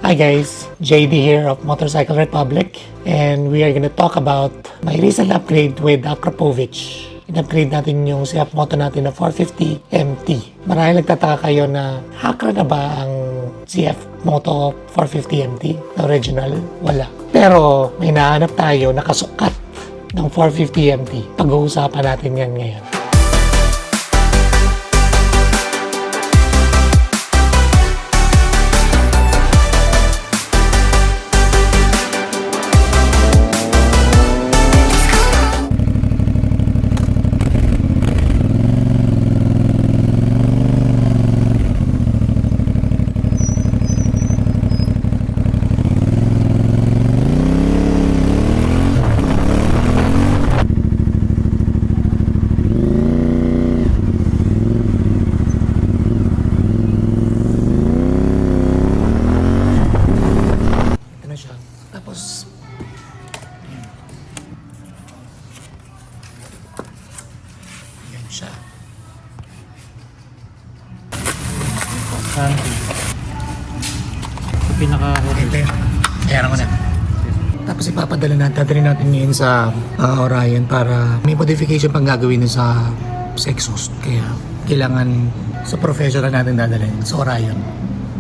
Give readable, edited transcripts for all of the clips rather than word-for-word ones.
Hi guys, JD here of Motorcycle Republic, and we are gonna talk about my recent upgrade with Akrapovic. In-upgrade natin yung CF Moto natin na 450 MT. Marahil nagtataka kayo na Akra na ba ang CF Moto 450 MT na original? Wala. Pero may nahanap tayo na kasukat ng 450 MT. Pag-uusapan natin yan ngayon. Tapos, yan siya. Sa pinaka-huli. Kaya naman na. Tapos ipapadala natin ngayon sa Orion para may modification pang gagawin sa exhaust. Kaya kailangan sa professional natin dadalhin sa Orion.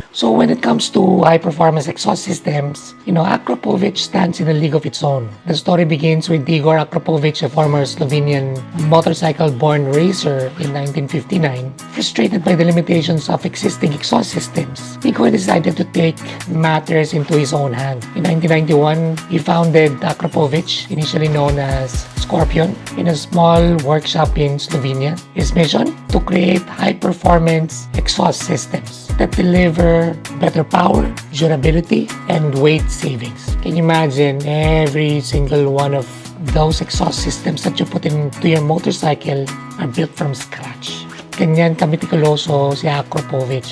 So when it comes to high-performance exhaust systems, Akrapovic stands in a league of its own. The story begins with Igor Akrapovic, a former Slovenian motorcycle-born racer in 1959. Frustrated by the limitations of existing exhaust systems, Igor decided to take matters into his own hand. In 1991, he founded Akrapovic, initially known as Scorpion, in a small workshop in Slovenia. His mission? To create high-performance exhaust systems that deliver better power, durability, and weight savings. Can you imagine every single one of those exhaust systems that you put into your motorcycle are built from scratch? Ganyan kamitikuloso si Akrapovic.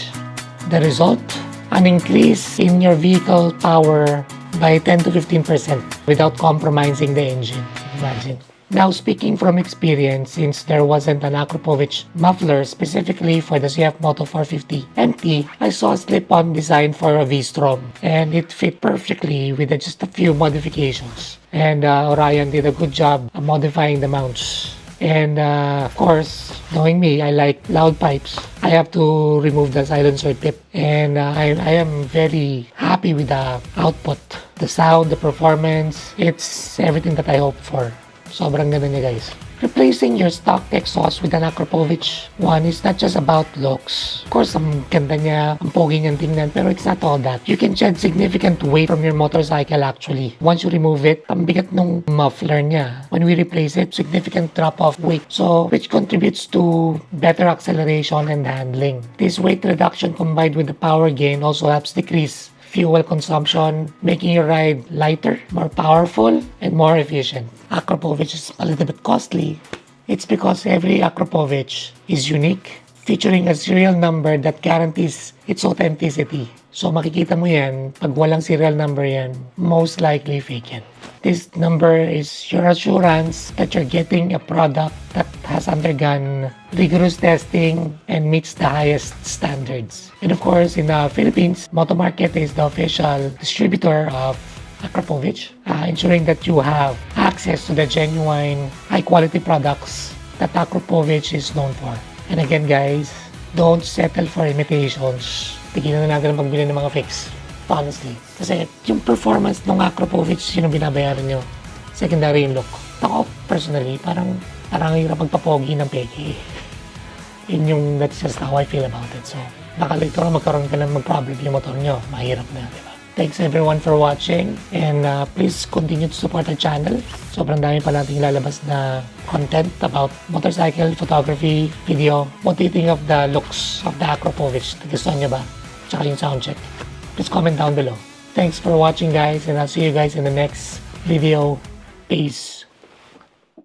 The result? An increase in your vehicle power by 10 to 15% without compromising the engine. Imagine. Now, speaking from experience, since there wasn't an Akrapovic muffler specifically for the CF Moto 450 MT, I saw a slip-on design for a V-Strom, and it fit perfectly with just a few modifications. And Orion did a good job of modifying the mounts. And of course, knowing me, I like loud pipes. I have to remove the silencer tip, and I am very happy with the output. The sound, the performance, it's everything that I hoped for. Sobrang ganda niya, guys. Replacing your stock exhaust with an Akrapovic one is not just about looks. Of course, ang ganda niya, ang pogi niyang tingnan, pero it's not all that. You can shed significant weight from your motorcycle actually. Once you remove it, ang bigat nung muffler niya. When we replace it, significant drop of weight. So, which contributes to better acceleration and handling. This weight reduction combined with the power gain also helps decrease fuel consumption, making your ride lighter, more powerful, and more efficient. Akrapovic is a little bit costly. It's because every Akrapovic is unique, featuring a serial number that guarantees its authenticity. So makikita mo yan, pag walang serial number yan, most likely fake yan. This number is your assurance that you're getting a product that has undergone rigorous testing and meets the highest standards. And of course, in the Philippines, MotoMarket is the official distributor of Akrapovic, ensuring that you have access to the genuine, high-quality products that Akrapovic is known for. And again, guys, don't settle for imitations. Tigilan na natin ang pagbili ng mga fakes. Honestly. Kasi yung performance ng Akrapovic, yun ang binabayaran nyo. Secondary yung look. Ako, personally, parang hirap magpapogi ng peke. That's just how I feel about it. So, baka later on magkaroon ka ng mag-problem yung motor nyo. Mahirap na, di ba? Thanks everyone for watching, and please continue to support our channel. Sobrang dami pa nating lalabas na content about motorcycle, photography, video. What do you think of the looks of the Akrapovic? Nagustuhan nyo ba? Tsaka yung sound check. Please comment down below. Thanks for watching, guys, and I'll see you guys in the next video. Peace.